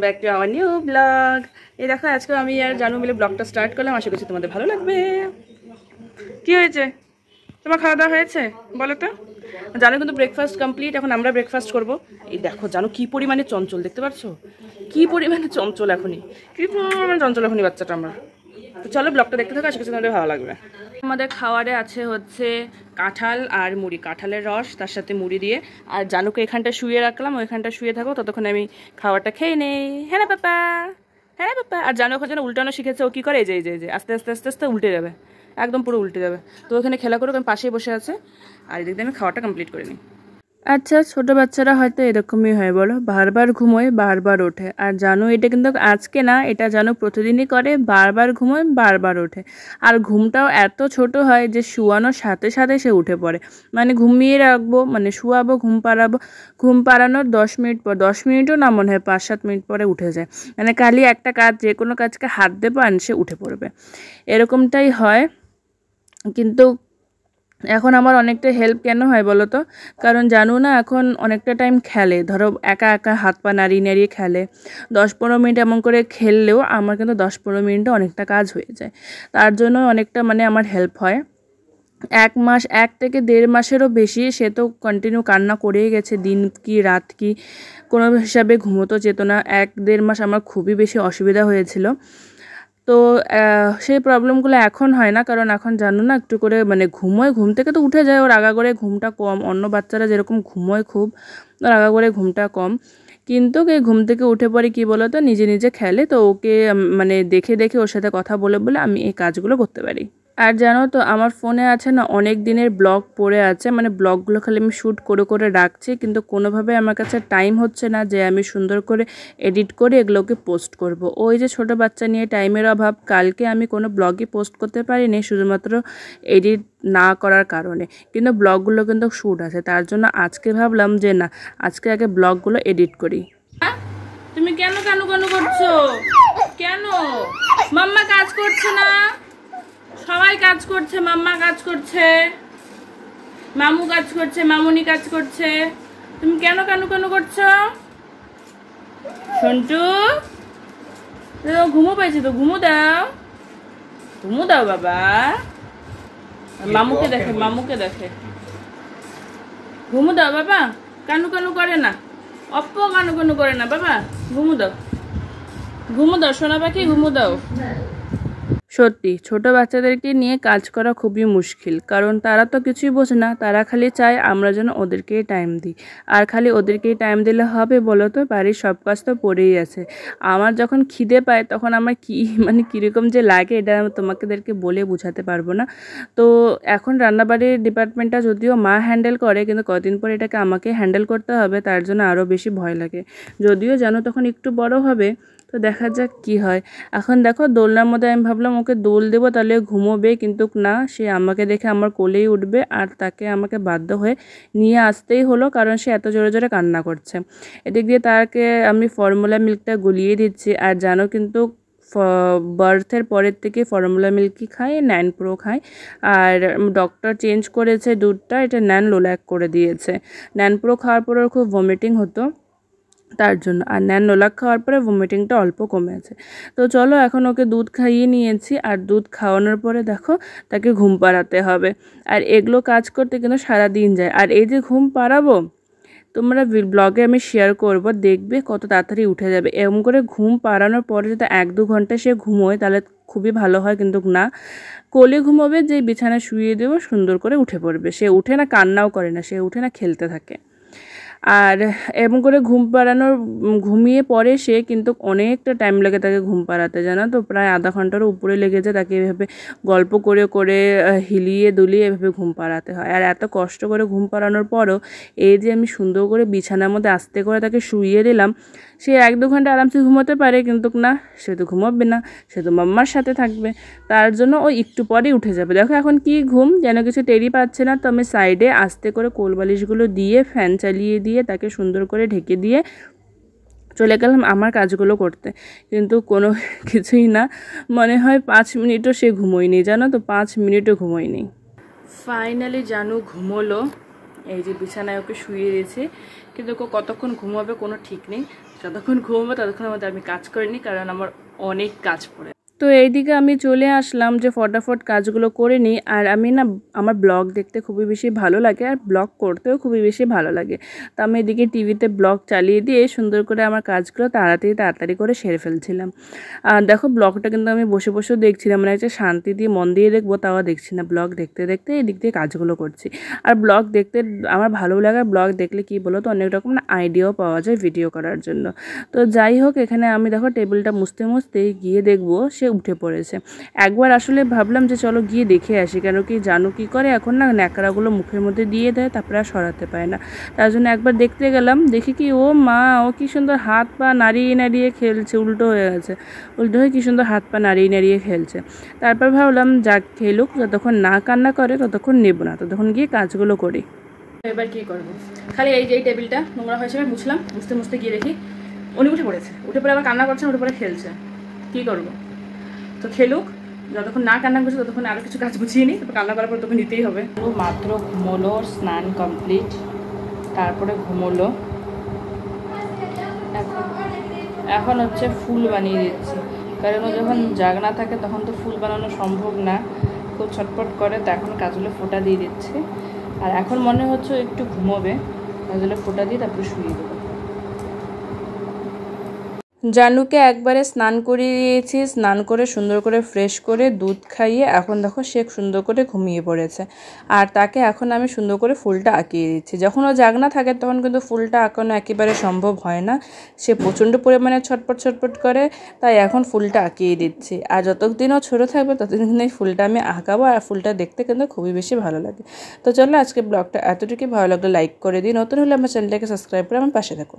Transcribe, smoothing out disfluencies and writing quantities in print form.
Back to our new blog. এই দেখো আজকে আমি আর জানু মিলে ব্লগটা স্টার্ট করলাম, আশা করছি তোমাদের ভালো লাগবে। কি হয়েছে, তোমার খাওয়া দাওয়া হয়েছে বলো তো? জানো কিন্তু ব্রেকফাস্ট কমপ্লিট, এখন আমরা ব্রেকফাস্ট করবো। এই দেখো জানো কি পরিমাণে চঞ্চল, দেখতে পাচ্ছ কি পরিমাণে চঞ্চল এখনই, কি পরিমাণে চঞ্চল এখনই বাচ্চাটা আমার। তো চলো ব্লগটা দেখতে থাকো, আশা করছি তোমাদের ভালো লাগবে। আমাদের খাওয়ারে আছে হচ্ছে কাঁঠাল আর মুড়ি, কাঁঠালের রস তার সাথে মুড়ি দিয়ে। আর জানুকে এখানটা শুয়ে রাখলাম, ওইখানটা শুয়ে থাকো, ততক্ষণ আমি খাবারটা খেয়ে নেই। হ্যাঁ না পাপা, হ্যাঁ পাপা। আর জানু ওখানে যেন উল্টানো শিখেছে, ও কি করে এই যে আস্তে আস্তে আস্তে আস্তে উল্টে যাবে, একদম পুরো উল্টে যাবে। তো ওখানে খেলা করুক, আমি পাশেই বসে আছে, আর এদিকে আমি খাওয়াটা কমপ্লিট করে নিই। আচ্ছা, ছোট বাচ্চারা হয়তো এরকমই হয় বলো, বারবার ঘুমোয় বারবার ওঠে। আর জানো এটা কিন্তু আজকে না, এটা জানো প্রতিদিনই করে, বারবার ঘুমোয় বারবার ওঠে। আর ঘুমটাও এত ছোট হয় যে শুয়ানোর সাথে সাথে সে উঠে পড়ে। মানে ঘুমিয়ে রাখবো, মানে শুয়াবো, ঘুম পাড়াবো, ঘুম পাড়ানোর 10 মিনিট পর, 10 মিনিটও না মনে হয় 5-7 মিনিট পরে উঠে যায়। মানে খালি একটা কাজ, যে কোনো কাজকে হাত দেবো আর সে উঠে পড়বে, এরকমটাই হয়। কিন্তু এখন আমার অনেকটা হেল্প কেন হয় বলো তো? কারণ জানো না এখন অনেকটা টাইম খেলে, ধরো একা একা হাত পা নাড়িয়ে নাড়িয়ে খেলে। 10-15 মিনিট এমন করে খেললেও আমার কিন্তু 10-15 মিনিটে অনেকটা কাজ হয়ে যায়। তার জন্য অনেকটা মানে আমার হেল্প হয়। 1 মাস, 1 থেকে 1.5 মাসেরও বেশি সে তো কন্টিনিউ কান্না করেই গেছে, দিন কি রাত কি কোনো হিসাবে ঘুমোতো যেত না। 1-1.5 মাস আমার খুবই বেশি অসুবিধা হয়েছিল। তো সেই প্রবলেমগুলো এখন হয় না, কারণ এখন জানো না একটু করে মানে ঘুমোয়, ঘুম থেকে তো উঠে যায়, ওর আগা করে ঘুমটা কম। অন্য বাচ্চারা যেরকম ঘুমোয় খুব, ওর আগা করে ঘুমটা কম। কিন্তু এই ঘুম থেকে উঠে পরে কি বলো তো, নিজে নিজে খেলে। তো ওকে মানে দেখে দেখে ওর সাথে কথা বলে বলে আমি এই কাজগুলো করতে পারি। আর জানো তো আমার ফোনে আছে না অনেক দিনের ব্লগ পড়ে আছে, মানে ব্লগগুলো খালি আমি শ্যুট করে করে রাখছি, কিন্তু কোনোভাবে আমার কাছে টাইম হচ্ছে না যে আমি সুন্দর করে এডিট করে এগুলোকে পোস্ট করব। ওই যে ছোট বাচ্চা নিয়ে টাইমের অভাব, কালকে আমি কোনো ব্লগই পোস্ট করতে পারিনি শুধুমাত্র এডিট না করার কারণে। কিন্তু ব্লগগুলো কিন্তু শ্যুট আছে, তার জন্য আজকে ভাবলাম যে না, আজকে আগে ব্লগগুলো এডিট করি। তুমি কেন কানু কানু করছো? কেন? মাম্মা কাজ করছে না? সবাই কাজ করছে, মাম্মা কাজ করছে, মামু কাজ করছে, মামুনি কাজ করছে, তুমি কেন কানু কানু করছো? সন্টু ঘুমো পাইছে তো, ঘুমো দাও, ঘুমো দাও বাবা। মামুকে দেখে, মামুকে দেখে, ঘুমো দাও বাবা। কানু কানু করে না, অপ্প কানু কানু করে না বাবা, ঘুমো দাও, ঘুমো দাও সোনা পাখি, ঘুমো দাও। সত্যি ছোট বাচ্চাদেরকে নিয়ে কাজ করা খুবই মুশকিল, কারণ তারা তো কিছুই বোঝে না, তারা খালি চায় আমরা যেন ওদেরকেই টাইম দিই। আর খালি ওদেরকেই টাইম দিলে হবে বলো তো? বাড়ির সব কাজ তো পড়েই আছে। আমার যখন খিদে পায় তখন আমার কি মানে কীরকম যে লাগে, এটা তোমাদেরকে বলে বোঝাতে পারবো না। তো এখন রান্নাবাড়ির ডিপার্টমেন্টটা যদিও মা হ্যান্ডেল করে, কিন্তু কদিন পর এটাকে আমাকে হ্যান্ডেল করতে হবে, তার জন্য আরও বেশি ভয় লাগে। যদিও জানো তখন একটু বড় হবে, তো দেখা যাক কি হয়। এখন দেখো দোলনার মধ্যে আমি ভাবলাম ওকে দোল দেবো তাহলে ঘুমোবে, কিন্তু না, সে আমাকে দেখে আমার কোলেই উঠবে, আর তাকে আমাকে বাধ্য হয়ে নিয়ে আসতেই হলো, কারণ সে এত জোরে জোরে কান্না করছে। এদিক দিয়ে তাকে আমি ফর্মুলা মিল্কটা গলিয়ে দিচ্ছি। আর জানো কিন্তু বার্থের পরের থেকে ফর্মুলা মিল্কই খায়, ন্যান প্রো খায়। আর ডক্টর চেঞ্জ করেছে দুধটা, এটা ন্যান লোল্যাক করে দিয়েছে। ন্যান প্রো খাওয়ার পর ওর খুব ভমিটিং হতো, তার জন্য। আর ন্যান লোলাক খাওয়ার পরে ভমিটিংটা অল্প কমেছে। তো চলো এখন ওকে দুধ খাইয়ে নিয়েছি, আর দুধ খাওয়ানোর পরে দেখো তাকে ঘুম পাড়াতে হবে। আর এগুলো কাজ করতে কিন্তু সারা দিন যায়। আর এই যে ঘুম পাড়াবো, তোমরা ব্লগে আমি শেয়ার করব, দেখবে কত তাড়াতাড়ি উঠে যাবে। এরকম করে ঘুম পাড়ানোর পরে যদি 1-2 ঘন্টা সে ঘুমোয় তাহলে খুবই ভালো হয়, কিন্তু না, কোলে ঘুমোবে, যে বিছানায় শুয়ে দেবো সুন্দর করে উঠে পড়বে। সে উঠে না, কান্নাও করে না, সে উঠে না, খেলতে থাকে। আর এমন করে ঘুম পাড়ানোর ঘুমিয়ে পড়ে সে, কিন্তু অনেকটা টাইম লাগে তাকে ঘুম পাড়াতে, জানো তো, প্রায় আধা ঘন্টারও উপরে লেগে যায় তাকে এভাবে গল্প করে করে হিলিয়ে দুলিয়ে এভাবে ঘুম পাড়াতে হয়। আর এত কষ্ট করে ঘুম পাড়ানোর পরও এই যে আমি সুন্দর করে বিছানার মধ্যে আস্তে করে তাকে শুইয়ে দিলাম, সে 1-2 ঘন্টা আরামসে ঘুমোতে পারে, কিন্তু না, সে তো ঘুমাবে না, সে তো মাম্মার সাথে থাকবে। তার জন্য ও একটু পরেই উঠে যাবে। দেখো এখন কি ঘুম, যেন কিছু টেরই পাচ্ছে না। তো আমি সাইডে আস্তে করে কোলবালিশগুলো দিয়ে ফ্যান চালিয়ে দিয়ে তাকে সুন্দর করে ঢেকে দিয়ে চলে গেলাম আমার কাজগুলো করতে। কিন্তু কোনো কিছুই না, মনে হয় 5 মিনিটও সে ঘুমোয়নি, জানো তো, 5 মিনিটও ঘুমোয়নি। ফাইনালি জানু ঘুমোলো। এই যে বিছানায় ওকে শুয়ে দিয়েছি, কিন্তু ওকে কতক্ষণ ঘুমাবে কোনো ঠিক নেই। যতক্ষণ ঘুমাবে ততক্ষণের মধ্যে আমি কাজ করে নিই, কারণ আমার অনেক কাজ পড়ে। তো এইদিকে আমি চলে আসলাম যে ফটাফট কাজগুলো করে নিই। আর আমি না আমার ব্লগ দেখতে খুবই বেশি ভালো লাগে, আর ব্লগ করতেও খুবই বেশি ভালো লাগে। তো আমি এদিকে টিভিতে ব্লগ চালিয়ে দিয়ে সুন্দর করে আমার কাজগুলো তাড়াতাড়ি করে সেরে ফেলছিলাম। আর দেখো ব্লগটা কিন্তু আমি বসে বসেও দেখছিলাম, মানে একটা শান্তি দিয়ে মন দিয়ে দেখবো তাও দেখছি না, ব্লগ দেখতে দেখতে এদিক দিয়ে কাজগুলো করছি। আর ব্লগ দেখতে আমার ভালো লাগে, ব্লগ দেখলে কি বলো তো অনেক রকম না আইডিয়াও পাওয়া যায় ভিডিও করার জন্য। তো যাই হোক, এখানে আমি দেখো টেবিলটা মুছতে মুছতে গিয়ে দেখবো সে উঠে পড়েছে। একবার আসলে ভাবলাম যে চলো গিয়ে দেখে আসি, কেন কি জানো কি করে এখন না ন্যাকড়াগুলো মুখের মধ্যে দিয়ে দেয়, তারপরে আর সরাতে পারে না। তার জন্য একবার দেখতে গেলাম, দেখি কি ও মা, ও কি সুন্দর হাত পা নাড়িয়ে নাড়িয়ে খেলছে, উল্টো হয়ে গেছে, উল্টো হয়ে কি সুন্দর হাত পা নাড়িয়ে নাড়িয়ে খেলছে। তারপর ভাবলাম যাক খেলুক, যতক্ষণ না কান্না করে ততক্ষণ নেব না, ততক্ষণ গিয়ে কাজগুলো করি। এবার কি করবো, খালি এই যে টেবিলটা নোংরা হয়েছে মুছলাম, মুছতে মুছতে গিয়ে দেখি উনি উঠে পড়েছে, উঠে পড়ে আবার কান্না করছে, উঠে পড়ে খেলছে। কী করবো, তো খেলুক, যতক্ষণ না কান্না করছে ততক্ষণ আরও কিছু কাজ গুছিয়ে নিই, তারপর কান্না করার পর তখন নিতেই হবে। মাত্র ঘুমোলো, স্নান কমপ্লিট, তারপরে ঘুমোলো। এখন হচ্ছে ফুল বানিয়ে দিচ্ছি, কারণ ও যখন জাগনা থাকে তখন তো ফুল বানানো সম্ভব না, খুব ছটপট করে, তো এখন কাজগুলো ফোঁটা দিয়ে দিচ্ছে। আর এখন মনে হচ্ছে একটু ঘুমোবে, কাজগুলো ফোঁটা দিয়ে তারপরে শুয়ে দেবো। জানুকে একবারে স্নান করিয়ে দিয়েছি, স্নান করে সুন্দর করে ফ্রেশ করে দুধ খাইয়ে এখন দেখো সে সুন্দর করে ঘুমিয়ে পড়েছে। আর তাকে এখন আমি সুন্দর করে ফুলটা আঁকিয়ে দিচ্ছি। যখন ও জাগনা থাকে তখন কিন্তু ফুলটা আঁকানো একেবারে সম্ভব হয় না, সে প্রচণ্ড পরিমাণে ছটপট করে, তাই এখন ফুলটা আঁকিয়ে দিচ্ছি। আর যতদিন ও ছোটো থাকবে ততদিন এই ফুলটা আমি আঁকাবো, আর ফুলটা দেখতে কিন্তু খুবই বেশি ভালো লাগে। তো চলো আজকে ব্লগটা এতটুকুই, ভালো লাগলে লাইক করে দিই, নতুন হলে আমার চ্যানেলটাকে সাবস্ক্রাইব করে আমার পাশে থাকো।